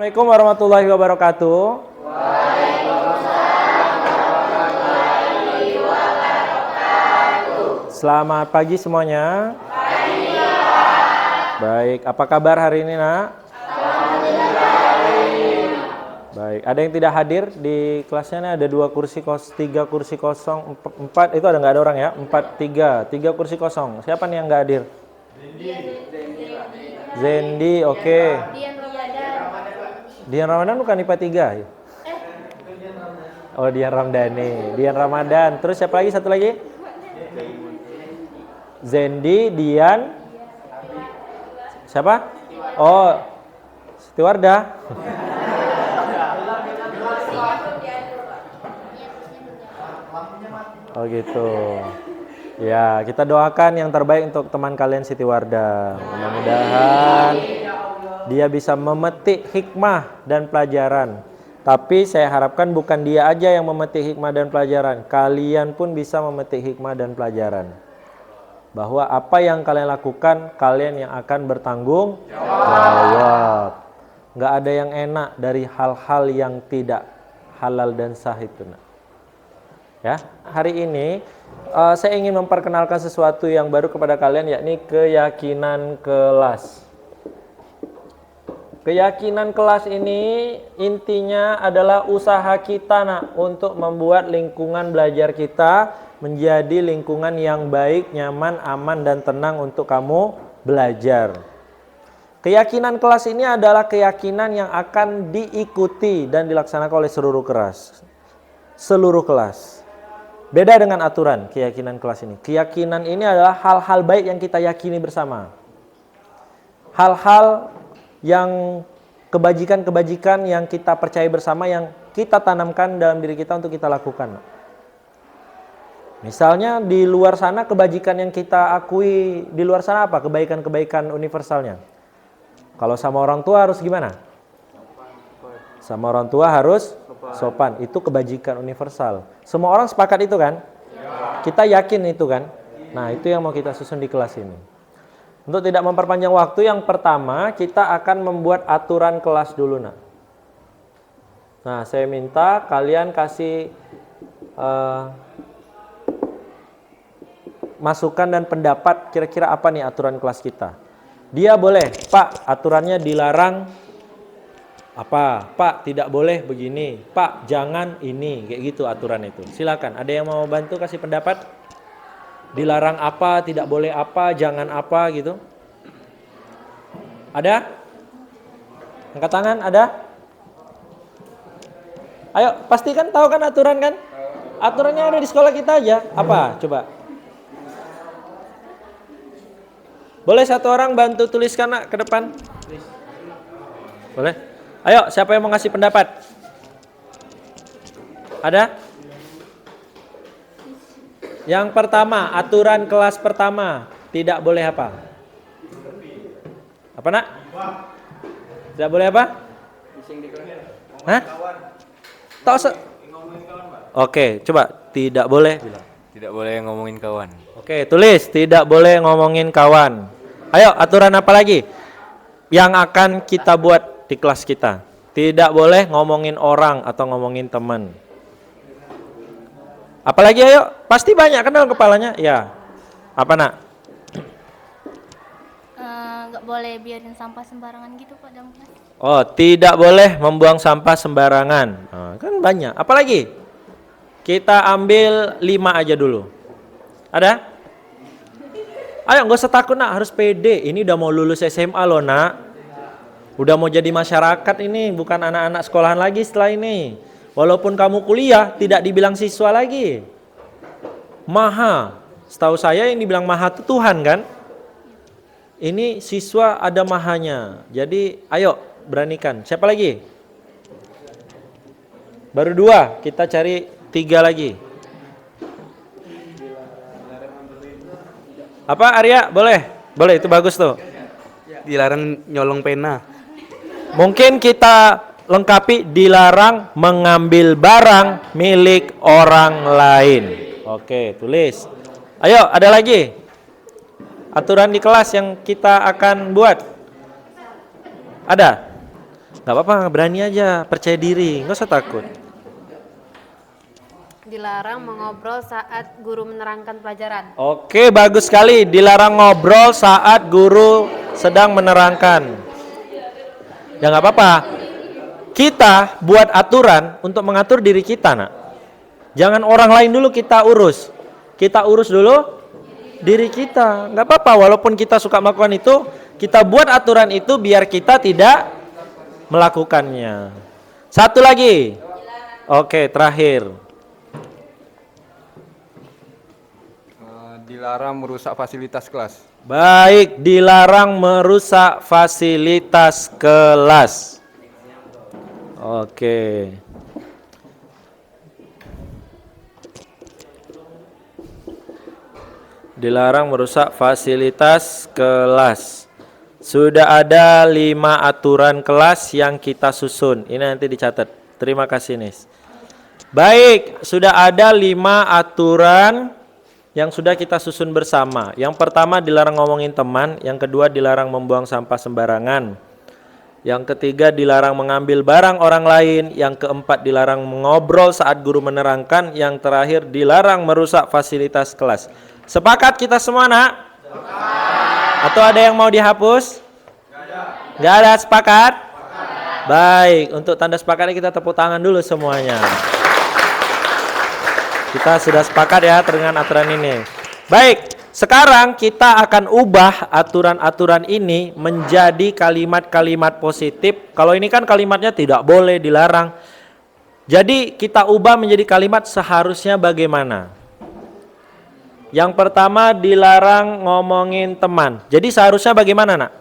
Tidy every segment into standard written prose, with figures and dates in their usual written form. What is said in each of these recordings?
Assalamualaikum warahmatullahi wabarakatuh. Selamat pagi semuanya. Baik, apa kabar hari ini, Nak? Baik, ada yang tidak hadir di kelasnya nih, ada 3 kursi kosong, 4 itu nggak ada orang ya? 3 kursi kosong. Siapa nih yang nggak hadir? Zendi, oke. Dian Ramadan bukan IPA 3 ya? Oh, Dian Ramdhani, Dian Ramadan. Terus siapa lagi? Satu lagi? Zendi, Dian. Siapa? Oh, Siti Wardah. Oh gitu. Ya, kita doakan yang terbaik untuk teman kalian Siti Wardah. Mudah-mudahan dia bisa memetik hikmah dan pelajaran. Tapi saya harapkan bukan dia aja yang memetik hikmah dan pelajaran. Kalian pun bisa memetik hikmah dan pelajaran. Bahwa apa yang kalian lakukan, kalian yang akan bertanggung jawab. Nggak ada yang enak dari hal-hal yang tidak halal dan sah itu. Ya, hari ini saya ingin memperkenalkan sesuatu yang baru kepada kalian, yakni keyakinan kelas. Keyakinan kelas ini intinya adalah usaha kita untuk membuat lingkungan belajar kita menjadi lingkungan yang baik, nyaman, aman, dan tenang untuk kamu belajar. Keyakinan kelas ini adalah keyakinan yang akan diikuti dan dilaksanakan oleh seluruh kelas. Seluruh kelas. Beda dengan aturan keyakinan kelas ini. Keyakinan ini adalah hal-hal baik yang kita yakini bersama. Hal-hal yang kebajikan-kebajikan yang kita percaya bersama, yang kita tanamkan dalam diri kita untuk kita lakukan. Misalnya di luar sana kebajikan yang kita akui di luar sana apa? Kebaikan-kebaikan universalnya. Kalau sama orang tua harus gimana? Sama orang tua harus sopan. Itu kebajikan universal. Semua orang sepakat itu kan? Kita yakin itu kan? Nah, itu yang mau kita susun di kelas ini. Untuk tidak memperpanjang waktu, yang pertama kita akan membuat aturan kelas dulu. Nah, saya minta kalian kasih masukan dan pendapat kira-kira apa nih aturan kelas kita. Dia boleh, Pak, aturannya dilarang apa? Pak, tidak boleh begini. Pak, jangan ini. Kayak gitu aturan itu. Silakan. Ada yang mau bantu kasih pendapat? Dilarang apa, tidak boleh apa, jangan apa gitu. Ada? Angkat tangan, ada? Ayo, pastikan tahu kan aturan kan? Aturannya ada di sekolah kita aja. Apa? Coba. Boleh satu orang bantu tuliskan ke depan? Boleh? Ayo, siapa yang mau ngasih pendapat? Ada? Yang pertama, aturan kelas pertama, tidak boleh apa? Apa, Nak? Tidak boleh apa? Hah? Oke, coba. Tidak boleh. Tidak boleh ngomongin kawan. Oke, tulis. Tidak boleh ngomongin kawan. Ayo, aturan apa lagi yang akan kita buat di kelas kita? Tidak boleh ngomongin orang atau ngomongin teman. Apalagi ayo, pasti banyak kan dalam kepalanya. Ya. Apa, Nak? Nggak boleh biarin sampah sembarangan gitu Pak dalam kelas. Oh, tidak boleh membuang sampah sembarangan. Nah, kan banyak. Apalagi? Kita ambil 5 aja dulu. Ada? Ayo, nggak usah takut, Nak, harus pede. Ini udah mau lulus SMA loh, Nak. Udah mau jadi masyarakat ini, bukan anak-anak sekolahan lagi setelah ini. Walaupun kamu kuliah, tidak dibilang siswa lagi. Maha. Setahu saya yang dibilang maha itu Tuhan kan? Ini siswa ada mahanya. Jadi ayo beranikan. Siapa lagi? Baru 2, kita cari 3 lagi. Apa Arya? Boleh? Boleh, itu bagus tuh. Dilarang nyolong pena. Mungkin kita lengkapi dilarang mengambil barang milik orang lain. Oke, tulis. Ayo, ada lagi? Aturan di kelas yang kita akan buat. Ada? Gak apa-apa, berani aja, percaya diri, nggak usah takut. Dilarang mengobrol saat guru menerangkan pelajaran. Oke, bagus sekali. Dilarang ngobrol saat guru sedang menerangkan. Ya nggak apa-apa. Kita buat aturan untuk mengatur diri kita, nak. Jangan orang lain dulu kita urus. Kita urus dulu diri kita. Nggak apa-apa, walaupun kita suka melakukan itu, kita buat aturan itu biar kita tidak melakukannya. Satu lagi. Oke, terakhir. Dilarang merusak fasilitas kelas. Baik, dilarang merusak fasilitas kelas. Oke. Dilarang merusak fasilitas kelas. Sudah ada 5 aturan kelas yang kita susun. Ini nanti dicatat. Terima kasih, Nis. Baik, sudah ada 5 aturan yang sudah kita susun bersama. Yang pertama dilarang ngomongin teman, yang kedua dilarang membuang sampah sembarangan, yang ketiga dilarang mengambil barang orang lain, yang keempat dilarang mengobrol saat guru menerangkan, yang terakhir dilarang merusak fasilitas kelas. Sepakat kita semua, nak? Atau ada yang mau dihapus? Gak ada, sepakat? Baik, untuk tanda sepakatnya kita tepuk tangan dulu semuanya. Kita sudah sepakat ya dengan aturan ini. Baik, sekarang kita akan ubah aturan-aturan ini menjadi kalimat-kalimat positif. Kalau ini kan kalimatnya tidak boleh, dilarang. Jadi kita ubah menjadi kalimat seharusnya bagaimana. Yang pertama dilarang ngomongin teman. Jadi seharusnya bagaimana, nak?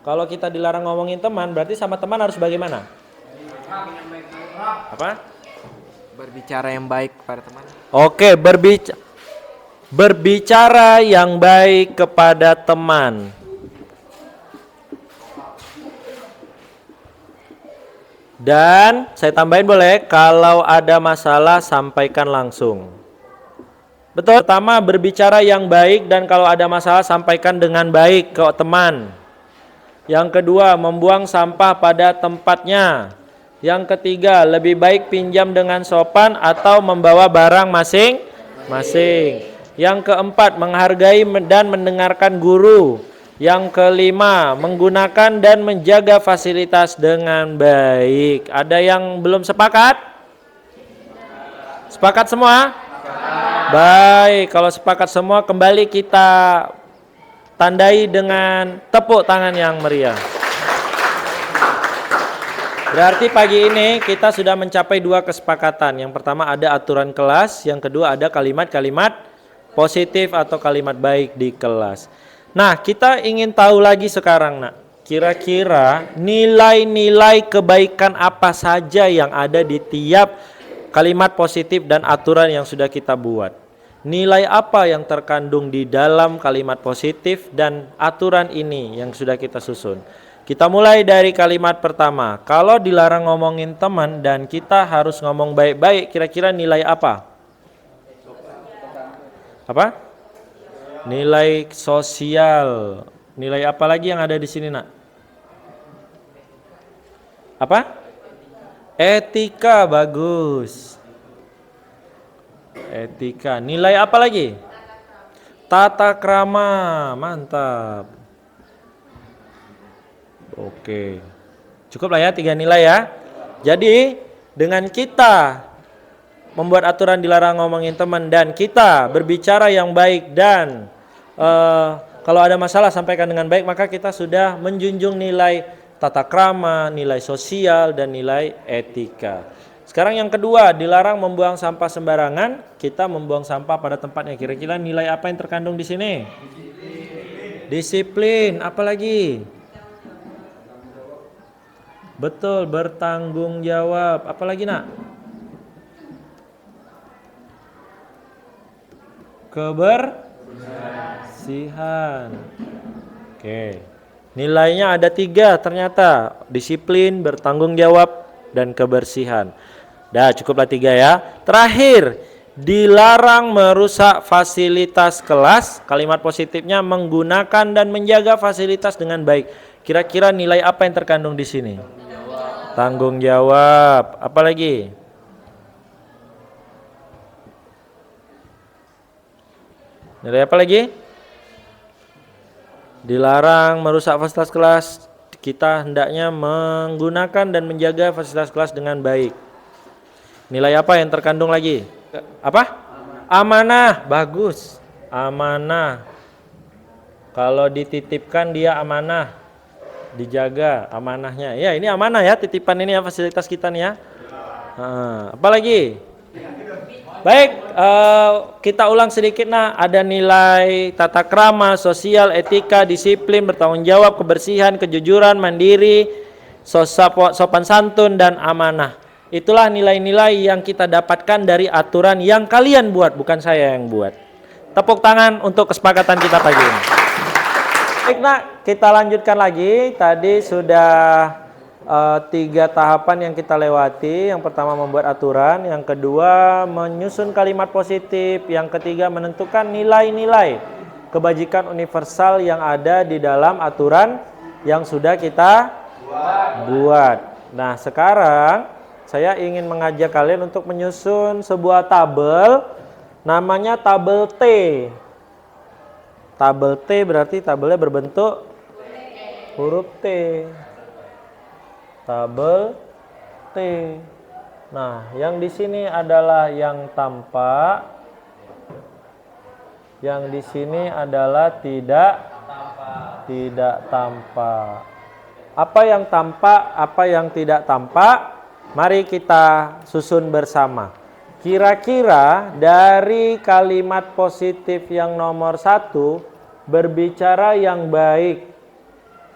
Kalau kita dilarang ngomongin teman, berarti sama teman harus bagaimana? Apa? Berbicara yang baik kepada teman. Oke, berbicara yang baik kepada teman. Dan saya tambahin boleh, kalau ada masalah sampaikan langsung. Betul. Pertama, berbicara yang baik dan kalau ada masalah sampaikan dengan baik ke teman. Yang kedua, membuang sampah pada tempatnya. Yang ketiga, lebih baik pinjam dengan sopan atau membawa barang masing-masing. Yang keempat, menghargai dan mendengarkan guru. Yang kelima, menggunakan dan menjaga fasilitas dengan baik. Ada yang belum sepakat? Sepakat semua? Baik, kalau sepakat semua kembali kita tandai dengan tepuk tangan yang meriah. Berarti pagi ini kita sudah mencapai 2 kesepakatan. Yang pertama ada aturan kelas, yang kedua ada kalimat-kalimat positif atau kalimat baik di kelas. Nah, kita ingin tahu lagi sekarang, nak. Kira-kira nilai-nilai kebaikan apa saja yang ada di tiap kalimat positif dan aturan yang sudah kita buat. Nilai apa yang terkandung di dalam kalimat positif dan aturan ini yang sudah kita susun. Kita mulai dari kalimat pertama. Kalau dilarang ngomongin teman dan kita harus ngomong baik-baik, kira-kira nilai apa? Apa? Nilai sosial. Nilai apa lagi yang ada di sini, nak? Apa? Etika, bagus. Etika. Nilai apa lagi? Tata krama, mantap. Oke, cukup lah ya 3 nilai ya. Jadi dengan kita membuat aturan dilarang ngomongin teman dan kita berbicara yang baik dan kalau ada masalah sampaikan dengan baik, maka kita sudah menjunjung nilai tata krama, nilai sosial dan nilai etika. Sekarang yang kedua, dilarang membuang sampah sembarangan. Kita membuang sampah pada tempatnya. Kira-kira nilai apa yang terkandung di sini? Disiplin. Apalagi? Betul, bertanggung jawab. Apalagi, nak? Kebersihan. Oke. Nilainya ada 3 ternyata. Disiplin, bertanggung jawab, dan kebersihan. Dah, cukuplah 3 ya. Terakhir, dilarang merusak fasilitas kelas. Kalimat positifnya menggunakan dan menjaga fasilitas dengan baik. Kira-kira nilai apa yang terkandung di sini? Tanggung jawab. Apa lagi? Nilai apa lagi? Dilarang merusak fasilitas kelas. Kita hendaknya menggunakan dan menjaga fasilitas kelas dengan baik. Nilai apa yang terkandung lagi? Apa? Amanah. Bagus. Amanah. Kalau dititipkan dia amanah. Dijaga amanahnya. Ya, ini amanah ya, titipan ini ya, fasilitas kita nih ya. Apa lagi? Baik, kita ulang sedikit nah. Ada nilai tata krama, sosial, etika, disiplin, bertanggung jawab, kebersihan, kejujuran, mandiri, sopan santun, dan amanah. Itulah nilai-nilai yang kita dapatkan dari aturan yang kalian buat, bukan saya yang buat. Tepuk tangan untuk kesepakatan kita pagi ini. Baik nak, kita lanjutkan lagi. Tadi sudah 3 tahapan yang kita lewati. Yang pertama membuat aturan, yang kedua menyusun kalimat positif, yang ketiga menentukan nilai-nilai kebajikan universal yang ada di dalam aturan yang sudah kita buat. Nah, sekarang saya ingin mengajak kalian untuk menyusun sebuah tabel, namanya tabel T. Tabel T berarti tabelnya berbentuk huruf T. Tabel T. Nah, yang di sini adalah yang tampak. Yang di sini adalah tidak tampak. Apa yang tampak, apa yang tidak tampak? Mari kita susun bersama. Kira-kira dari kalimat positif yang nomor 1, berbicara yang baik.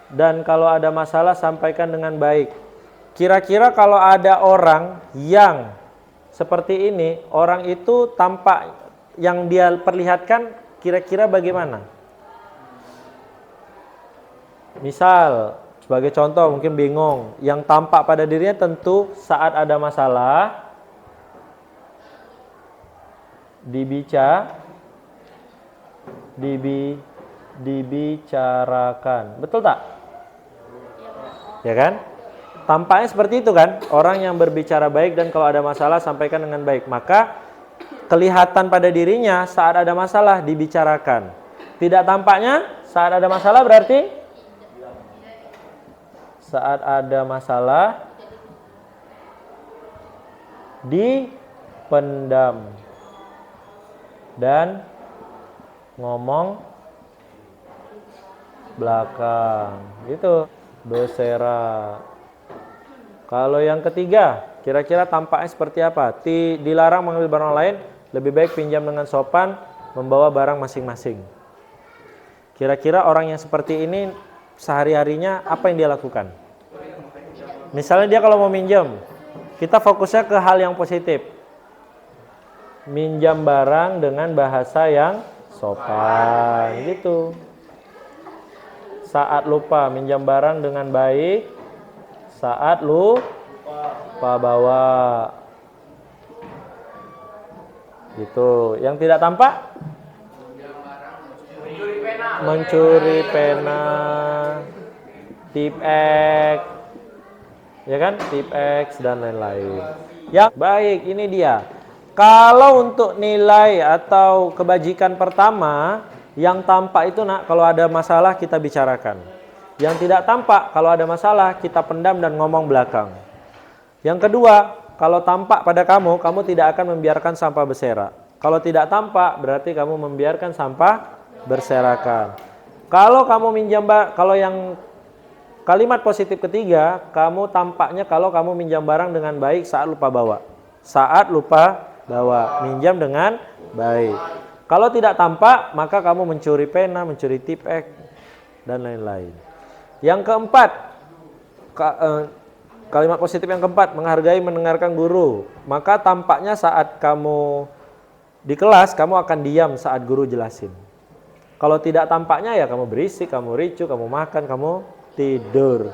Dan kalau ada masalah sampaikan dengan baik. Kira-kira kalau ada orang yang seperti ini, orang itu tampak yang dia perlihatkan kira-kira bagaimana? Misal, sebagai contoh mungkin bingung, yang tampak pada dirinya tentu saat ada masalah dibicarakan. Betul tak? Ya kan? Tampaknya seperti itu kan? Orang yang berbicara baik dan kalau ada masalah sampaikan dengan baik. Maka kelihatan pada dirinya saat ada masalah dibicarakan. Tidak tampaknya saat ada masalah berarti saat ada masalah dipendam dan ngomong belakang. Itu dosera. Kalau yang ketiga, kira-kira tampaknya seperti apa? Dilarang mengambil barang lain, lebih baik pinjam dengan sopan, membawa barang masing-masing. Kira-kira orang yang seperti ini sehari-harinya apa yang dia lakukan? Misalnya dia kalau mau minjam, kita fokusnya ke hal yang positif. Minjam barang dengan bahasa yang sopan, gitu. Saat lupa, minjam barang dengan baik. Saat lupa bawa. Gitu. Yang tidak tampak? Mencuri pena. Tip X. Ya kan? Tip X dan lain-lain. Yang baik, ini dia. Kalau untuk nilai atau kebajikan pertama, yang tampak itu nak, kalau ada masalah kita bicarakan. Yang tidak tampak, kalau ada masalah kita pendam dan ngomong belakang. Yang kedua, kalau tampak pada kamu, kamu tidak akan membiarkan sampah berserak. Kalau tidak tampak, berarti kamu membiarkan sampah berserakan. Kalau kamu minjam, kalau yang kalimat positif ketiga, kamu tampaknya kalau kamu minjam barang dengan baik saat lupa bawa. Saat lupa bawa, minjam dengan baik. Kalau tidak tampak, maka kamu mencuri pena, mencuri tip X, dan lain-lain. Yang keempat, kalimat positif yang keempat, menghargai, mendengarkan guru. Maka tampaknya saat kamu di kelas, kamu akan diam saat guru jelasin. Kalau tidak tampaknya ya kamu berisik, kamu ricu, kamu makan, kamu tidur.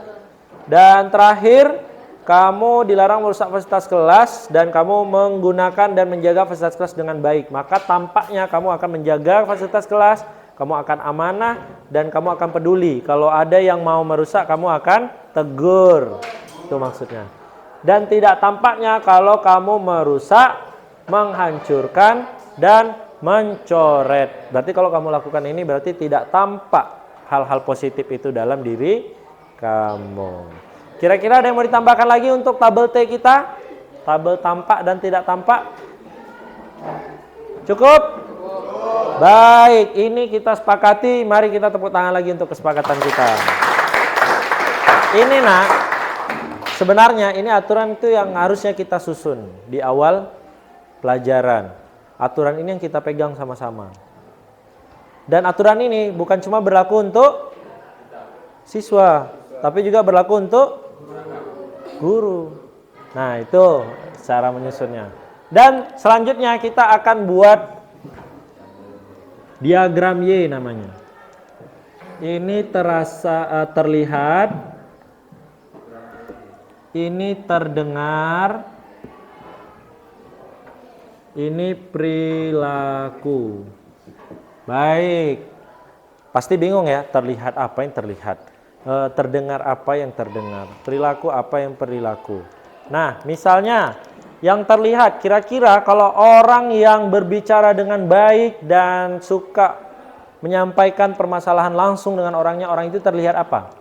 Dan terakhir, kamu dilarang merusak fasilitas kelas dan kamu menggunakan dan menjaga fasilitas kelas dengan baik. Maka tampaknya kamu akan menjaga fasilitas kelas kamu akan amanah, dan kamu akan peduli. Kalau ada yang mau merusak, kamu akan tegur. Itu maksudnya. Dan tidak tampaknya kalau kamu merusak, menghancurkan, dan mencoret. Berarti kalau kamu lakukan ini berarti tidak tampak hal-hal positif itu dalam diri kamu. Kira-kira ada yang mau ditambahkan lagi untuk tabel T kita? Tabel tampak dan tidak tampak? Cukup? Baik, ini kita sepakati. Mari kita tepuk tangan lagi untuk kesepakatan kita. Ini nak, sebenarnya ini aturan itu yang harusnya kita susun di awal pelajaran. Aturan ini yang kita pegang sama-sama. Dan aturan ini bukan cuma berlaku untuk siswa, tapi juga berlaku untuk guru. Nah, itu cara menyusunnya. Dan selanjutnya kita akan buat diagram Y namanya. Ini terlihat, ini terdengar, ini perilaku. Baik, pasti bingung ya, terlihat apa yang terlihat, terdengar apa yang terdengar, perilaku apa yang perilaku. Nah, misalnya yang terlihat, kira-kira kalau orang yang berbicara dengan baik dan suka menyampaikan permasalahan langsung dengan orangnya, orang itu terlihat apa?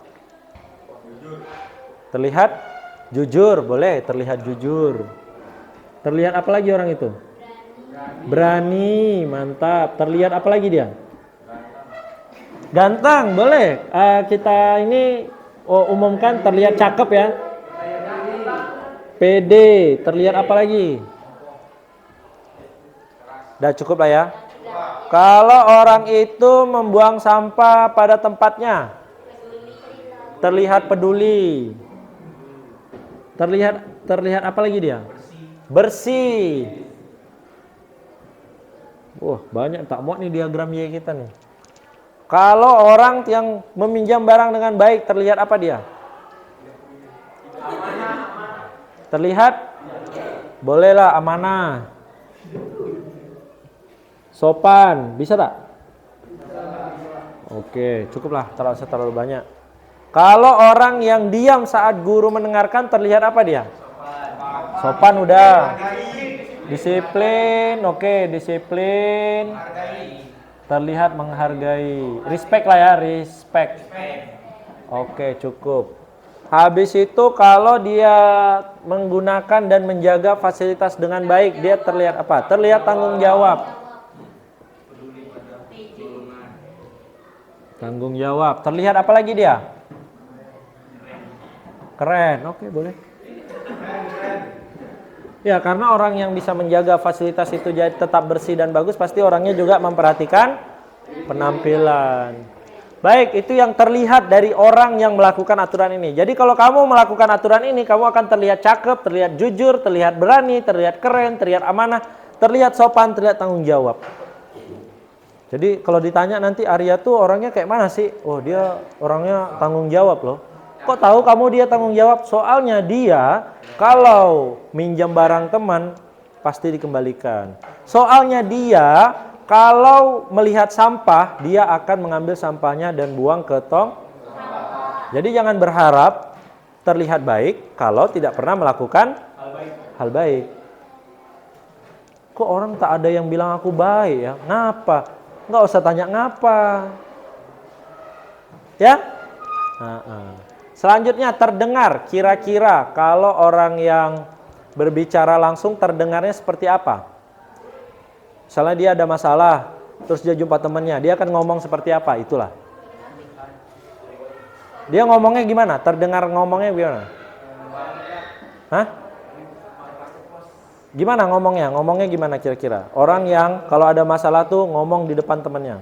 Terlihat jujur, boleh terlihat jujur. Terlihat apa lagi orang itu? Berani, mantap. Terlihat apa lagi dia? Ganteng, boleh. Kita ini umumkan terlihat cakep ya. Pede, terlihat apa lagi? Udah cukup lah ya. Kalau orang itu membuang sampah pada tempatnya, terlihat peduli. Terlihat apa lagi dia? Bersih. Wah, banyak tak muat nih diagram Y kita nih. Kalau orang yang meminjam barang dengan baik, terlihat apa dia? Terlihat? Bolehlah amanah. Sopan, bisa tak? Oke, cukuplah, terlalu banyak. Kalau orang yang diam saat guru mendengarkan, terlihat apa dia? Sopan udah. Disiplin, oke, disiplin. Terlihat menghargai. Respect lah ya, respect. Oke, cukup. Habis itu kalau dia menggunakan dan menjaga fasilitas dengan baik, dia terlihat apa? Terlihat tanggung jawab. Tanggung jawab. Terlihat apa lagi dia? Keren, oke, boleh. Ya, karena orang yang bisa menjaga fasilitas itu jadi tetap bersih dan bagus, pasti orangnya juga memperhatikan penampilan. Baik, itu yang terlihat dari orang yang melakukan aturan ini. Jadi kalau kamu melakukan aturan ini, kamu akan terlihat cakep, terlihat jujur, terlihat berani, terlihat keren, terlihat amanah, terlihat sopan, terlihat tanggung jawab. Jadi kalau ditanya nanti Arya tuh orangnya kayak mana sih? Oh, dia orangnya tanggung jawab loh. Kok tahu kamu dia tanggung jawab? Soalnya dia kalau minjam barang teman pasti dikembalikan. Soalnya dia kalau melihat sampah, dia akan mengambil sampahnya dan buang ke tong. Jadi jangan berharap terlihat baik kalau tidak pernah melakukan hal baik. Kok orang tak ada yang bilang aku baik ya? Ngapa? Nggak usah tanya ngapa. Ya? Selanjutnya terdengar, kira-kira kalau orang yang berbicara langsung terdengarnya seperti apa? Misalnya dia ada masalah, terus dia jumpa temannya, dia akan ngomong seperti apa? Itulah. Dia ngomongnya gimana? Terdengar ngomongnya gimana? Hah? Gimana ngomongnya? Ngomongnya gimana kira-kira? Orang yang kalau ada masalah tuh ngomong di depan temannya.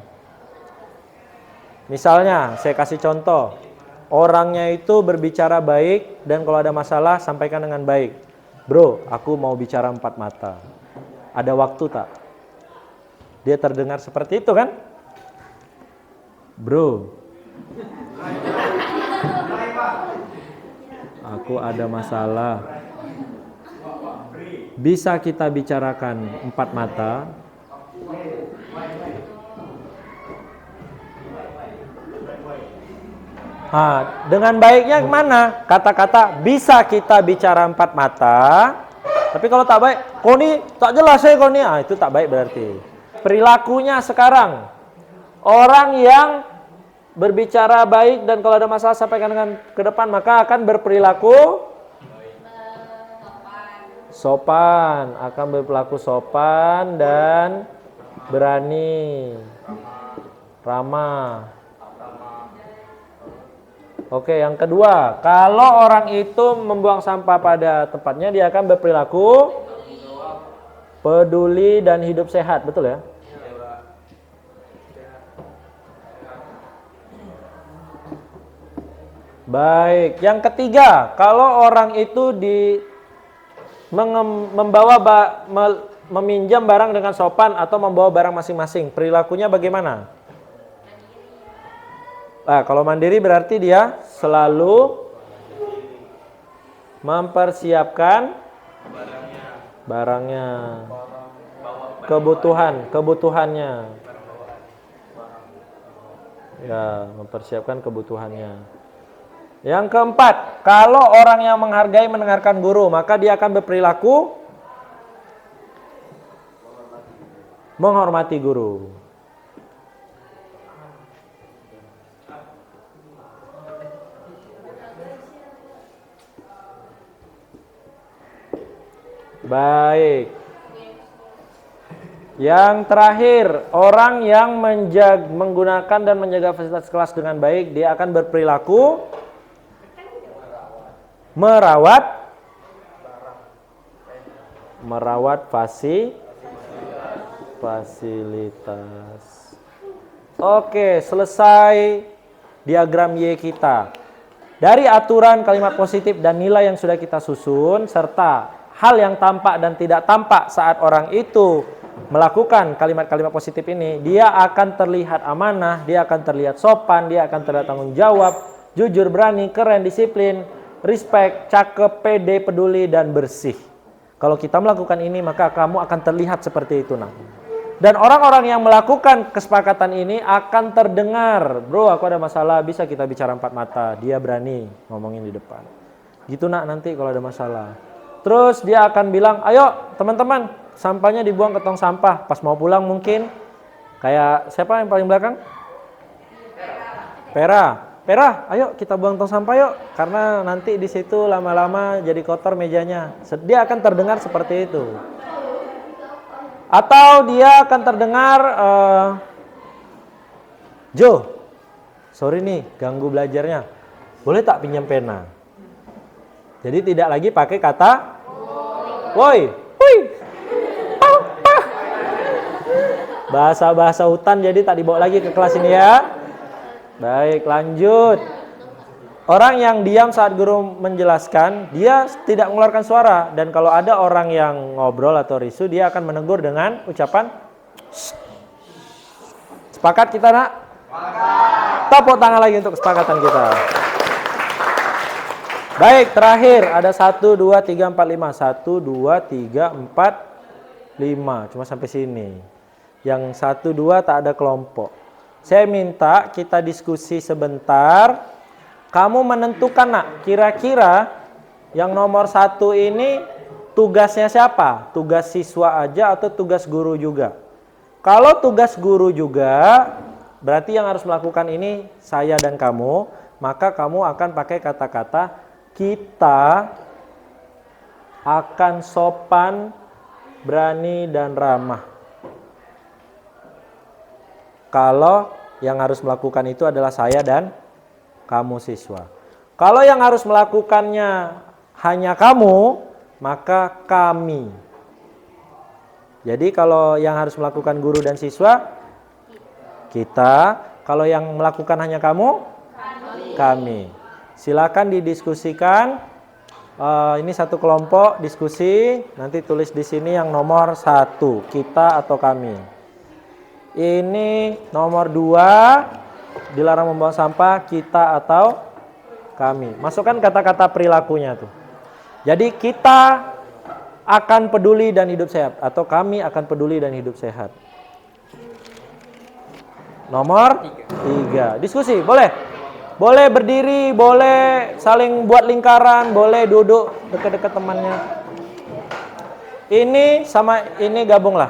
Misalnya, saya kasih contoh. Orangnya itu berbicara baik dan kalau ada masalah sampaikan dengan baik. Bro, aku mau bicara 4 mata. Ada waktu tak? Dia terdengar seperti itu kan? Bro, aku ada masalah. Bisa kita bicarakan 4 mata? Nah, dengan baiknya mana? Kata-kata bisa kita bicara empat mata. Tapi kalau tak baik, Koni tak jelas ya Koni. Ah, itu tak baik berarti. Perilakunya sekarang, orang yang berbicara baik dan kalau ada masalah sampaikan dengan ke depan, maka akan berperilaku sopan, akan berperilaku sopan dan berani, ramah. Oke, yang kedua, kalau orang itu membuang sampah pada tempatnya, dia akan berperilaku peduli dan hidup sehat, betul ya? Baik, yang ketiga, kalau orang itu meminjam barang dengan sopan atau membawa barang masing-masing, perilakunya bagaimana? Nah, kalau mandiri berarti dia selalu mempersiapkan barangnya, kebutuhannya. Ya, mempersiapkan kebutuhannya. Yang keempat, kalau orang yang menghargai mendengarkan guru, maka dia akan berperilaku menghormati guru. Baik. Yang terakhir, orang yang menggunakan dan menjaga fasilitas kelas dengan baik, dia akan berperilaku merawat fasilitas. Oke, selesai diagram Y kita. Dari aturan kalimat positif dan nilai yang sudah kita susun serta hal yang tampak dan tidak tampak saat orang itu melakukan kalimat-kalimat positif ini, dia akan terlihat amanah, dia akan terlihat sopan, dia akan terlihat tanggung jawab, jujur, berani, keren, disiplin, respect, cakep, pede, peduli, dan bersih. Kalau kita melakukan ini, maka kamu akan terlihat seperti itu, nak. Dan orang-orang yang melakukan kesepakatan ini akan terdengar, bro, aku ada masalah, bisa kita bicara empat mata. Dia berani ngomongin di depan. Gitu, nak, nanti kalau ada masalah. Terus dia akan bilang, ayo teman-teman, sampahnya dibuang ke tong sampah. Pas mau pulang mungkin, kayak siapa yang paling belakang? Pera, ayo kita buang tong sampah yuk. Karena nanti di situ lama-lama jadi kotor mejanya. Dia akan terdengar seperti itu. Atau dia akan terdengar, Jo, sorry nih ganggu belajarnya. Boleh tak pinjam pena? Jadi tidak lagi pakai kata woi, hui, bahasa-bahasa hutan jadi tak dibawa lagi ke kelas ini ya. Baik, lanjut. Orang yang diam saat guru menjelaskan, dia tidak mengeluarkan suara. Dan kalau ada orang yang ngobrol atau risu, dia akan menegur dengan ucapan sepakat kita, nak? Tepuk tangan lagi untuk kesepakatan kita. Baik, terakhir ada 1, 2, 3, 4, 5. 1, 2, 3, 4, 5. Cuma sampai sini. Yang 1, 2 tak ada kelompok. Saya minta kita diskusi sebentar. Kamu menentukan, nak, kira-kira yang nomor 1 ini tugasnya siapa? Tugas siswa aja atau tugas guru juga? Kalau tugas guru juga, berarti yang harus melakukan ini saya dan kamu. Maka kamu akan pakai kata-kata kita akan sopan, berani, dan ramah. Kalau yang harus melakukan itu adalah saya dan kamu siswa. Kalau yang harus melakukannya hanya kamu, maka kami. Jadi kalau yang harus melakukan guru dan siswa, kita. Kalau yang melakukan hanya kamu, kami. Silakan didiskusikan. Ini satu kelompok diskusi. Nanti tulis di sini yang nomor 1, kita atau kami. Ini nomor 2, dilarang membuang sampah, kita atau kami. Masukkan kata-kata perilakunya tuh. Jadi kita akan peduli dan hidup sehat atau kami akan peduli dan hidup sehat. Nomor 3. Diskusi, boleh? Boleh berdiri, boleh saling buat lingkaran, boleh duduk dekat-dekat temannya. Ini sama ini gabunglah.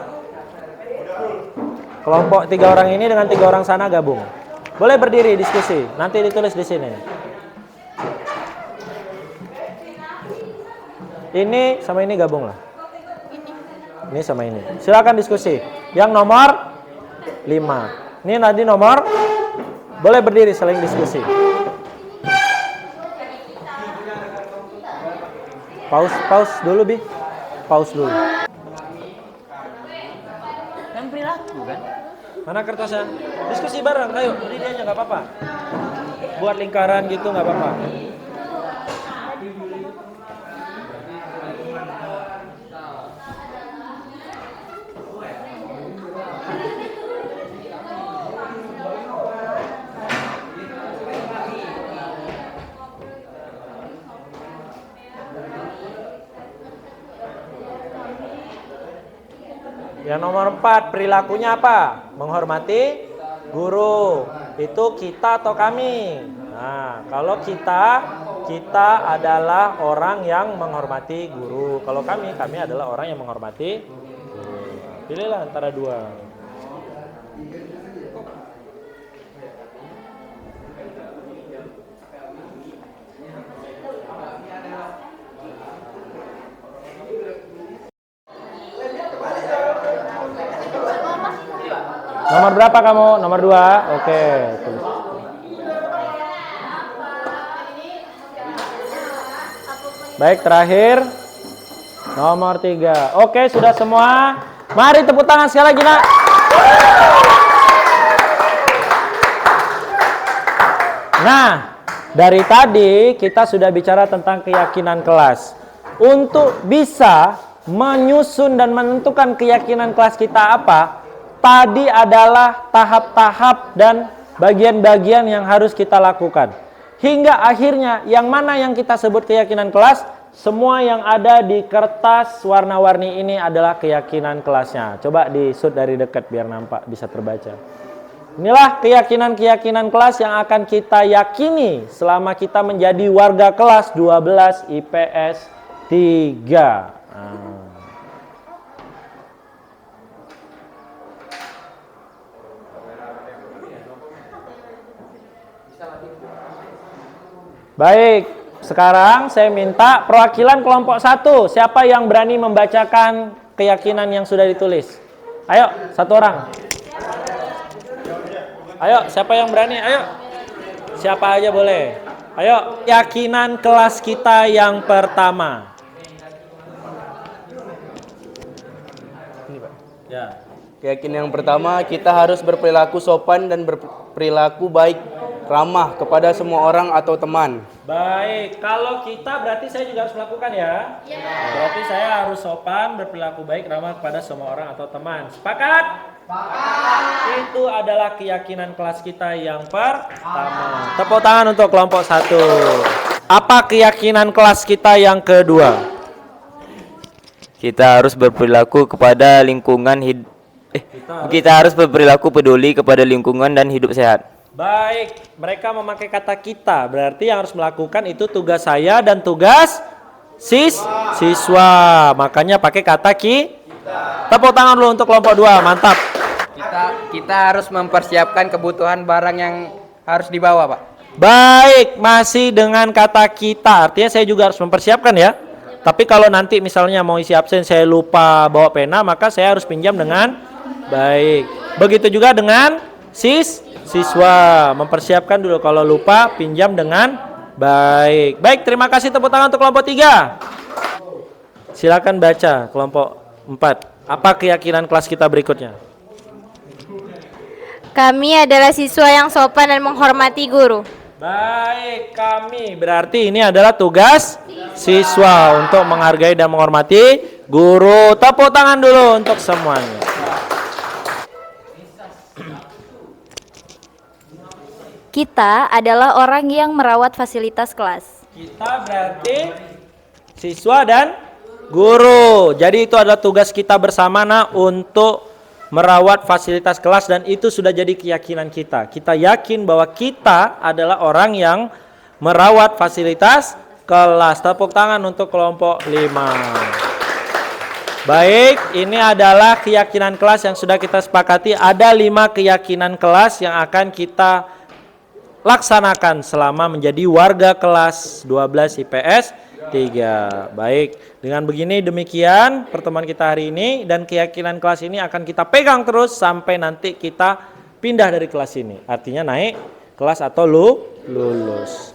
Kelompok 3 orang ini dengan 3 orang sana gabung. Boleh berdiri diskusi, nanti ditulis di sini. Ini sama ini gabunglah. Ini sama ini. Silakan diskusi. Yang nomor 5. Ini nanti nomor. Boleh berdiri saling diskusi. Pause dulu, Bi. Pause dulu. Kan perilaku kan? Mana kertasnya? Diskusi bareng, ayo berdiri aja nggak apa-apa. Buat lingkaran gitu nggak apa-apa. Yang nomor 4, perilakunya apa? Menghormati guru. Itu kita atau kami? Nah, kalau kita adalah orang yang menghormati guru. Kalau kami adalah orang yang menghormati guru. Pilihlah antara dua. Nomor berapa kamu? Nomor 2. Oke, tulis. Baik, terakhir. Nomor 3. Oke, sudah semua. Mari tepuk tangan sekali lagi, Nak. Nah, dari tadi kita sudah bicara tentang keyakinan kelas. Untuk bisa menyusun dan menentukan keyakinan kelas kita apa, tadi adalah tahap-tahap dan bagian-bagian yang harus kita lakukan. Hingga akhirnya yang mana yang kita sebut keyakinan kelas, semua yang ada di kertas warna-warni ini adalah keyakinan kelasnya. Coba di-shoot dari dekat biar nampak, bisa terbaca. Inilah keyakinan-keyakinan kelas yang akan kita yakini selama kita menjadi warga kelas 12 IPS 3. Baik, sekarang saya minta perwakilan kelompok 1. Siapa yang berani membacakan keyakinan yang sudah ditulis? Ayo, 1 orang. Ayo, siapa yang berani? Ayo. Siapa aja boleh. Ayo, keyakinan kelas kita yang pertama. Ini, Pak. Ya. Keyakinan yang pertama, kita harus berperilaku sopan dan berperilaku baik, ramah kepada semua orang atau teman. Baik, kalau kita berarti saya juga harus melakukan ya? Ya. Berarti saya harus sopan, berperilaku baik, ramah kepada semua orang atau teman. Sepakat? Sepakat. Itu adalah keyakinan kelas kita yang pertama. Tepuk tangan untuk kelompok 1. Apa keyakinan kelas kita yang kedua? Kita harus berperilaku kepada lingkungan kita harus berperilaku peduli kepada lingkungan dan hidup sehat. Baik, mereka memakai kata kita, berarti yang harus melakukan itu tugas saya dan tugas siswa. Makanya pakai kata kita. Tepuk tangan dulu untuk kelompok 2, mantap. Kita harus mempersiapkan kebutuhan barang yang harus dibawa, Pak. Baik, masih dengan kata kita, artinya saya juga harus mempersiapkan ya. Tapi kalau nanti misalnya mau isi absen saya lupa bawa pena, maka saya harus pinjam dengan baik. Begitu juga dengan siswa, mempersiapkan dulu, kalau lupa pinjam dengan baik. Baik, terima kasih, tepuk tangan untuk kelompok 3. Silakan baca kelompok 4. Apa keyakinan kelas kita berikutnya? Kami adalah siswa yang sopan dan menghormati guru. Baik, kami berarti ini adalah tugas siswa untuk menghargai dan menghormati guru. Tepuk tangan dulu untuk semuanya. Kita adalah orang yang merawat fasilitas kelas. Kita berarti siswa dan guru. Jadi itu adalah tugas kita bersama, Nak, untuk merawat fasilitas kelas, dan itu sudah jadi keyakinan kita. Kita yakin bahwa kita adalah orang yang merawat fasilitas kelas. Tepuk tangan untuk kelompok 5. Baik, ini adalah keyakinan kelas yang sudah kita sepakati. Ada 5 keyakinan kelas yang akan kita laksanakan selama menjadi warga kelas 12 IPS 3. Baik, dengan begini demikian pertemuan kita hari ini, dan keyakinan kelas ini akan kita pegang terus sampai nanti kita pindah dari kelas ini. Artinya naik kelas atau lulus.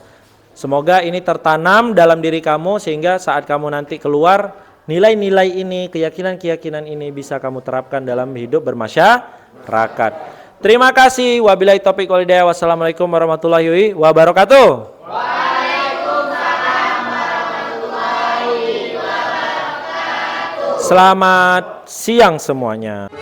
Semoga ini tertanam dalam diri kamu sehingga saat kamu nanti keluar, nilai-nilai ini, keyakinan-keyakinan ini bisa kamu terapkan dalam hidup bermasyarakat. Terima kasih. Wabillahi taufiq wal hidayah. Wassalamualaikum warahmatullahi wabarakatuh. Waalaikumsalam warahmatullahi wabarakatuh. Selamat siang semuanya.